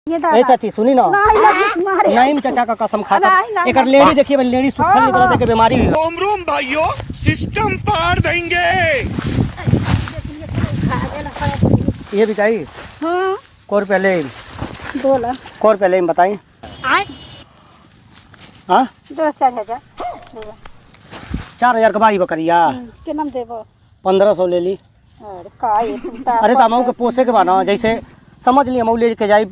ए चाची सुनी ना, नईम चाचा का कसम खाता एक लेडी देखिए, लेडी सुखल निकलता के बीमारी रोम भाइयों सिस्टम पार देंगे। ये भी चाहिए। हाँ। को रुपया ले, बोला को रुपया ले बताई। हाँ 4,000 4,000 का बाई बकरिया के नाम देबो 1500 ले ली। अरे का ये अरे तो मऊ के पोसे के बाना, जैसे समझ लिया मऊ ले के जाई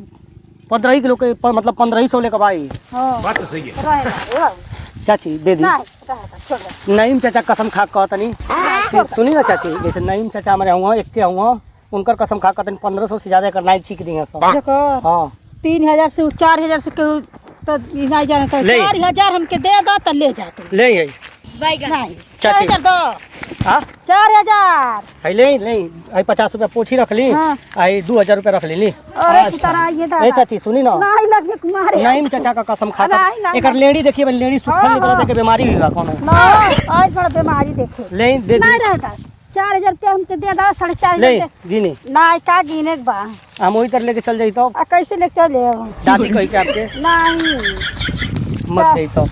15 किलो के मतलब 1500 ले के भाई। हां बात तो सही है। रहेगा चाची दे दी। नहीं रहेगा छोड़ दे। नईम चाचा कसम खा कहतनी, सुनी ना चाची, जैसे नईम चाचा हमारे हुआ एक के हुआ, उनकर कसम खा कहतनी 1500 से ज्यादा करना चीक दी सब। देखो हाँ 3000 से 4000 से केहू तो नहीं जाने तो ले। 4000 हमके दे दो तो ले जा तू। ले आई नहीं चाची। 4000 दो। हाँ 4000 है ले ले आई 50 रुपया पोछी रख ली। हाँ। आई 2000 रुपया रख ली। अरे कितना ये ए दादा चाची सुनी ना, नहीं लगे तुम्हारे नईम चाचा का कसम खा नहीं, नहीं। एक लेडी देखिए, लेडी सुखल निकलता के बीमारी भी कौन है। ना आज बड़ा बीमारी देखे ले दे नहीं दी। रहता 4000 रुपया हमके दे दो 4,500 ले दीनी नहीं का गिने के बा हम वही तरह लेके चल जाई तो आ कैसे लेके चले दादी कही के आपके नहीं मत दे तो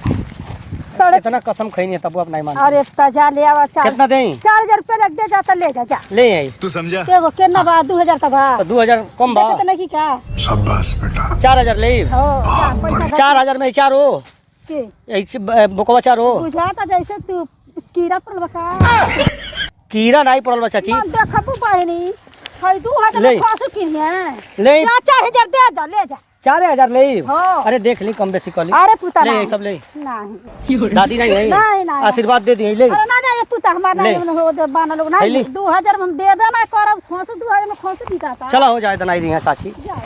सड़क इतना कसम खई तब आप नहीं मान। अरे ताजा ले आवा कितना दें 4,000 रुपया रख दे जाता ले जा जा ले आई तू समझा? एगो केना बा 2,000 का बा तो 2000 कम बा, देखत नहीं की का शाबाश बेटा। 4000 ले हो पैसा 4000 में चारो के बोकवा चारो बुझाता जैसे तू कीड़ा पड़ल बका कीड़ा नहीं पड़ल बा चाची। मन देखबू बहनी है 2,000 ले। का खासु किने ले 4,000 दे जा ले जा 4000 ले। हाँ। अरे देख ली कम बेसी कर ली। अरे पुता ले नहीं सब ले, नहीं दादी नहीं है नहीं नहीं आशीर्वाद दे दी ले। अरे ना ये पुता हमारा ले। नहीं हो दे बाना लोग ले। नहीं 2,000 में हम देबे ना करब खासु 2,000 में खासु दिखाता चला हो जाए तो नहीं दी चाची। जा।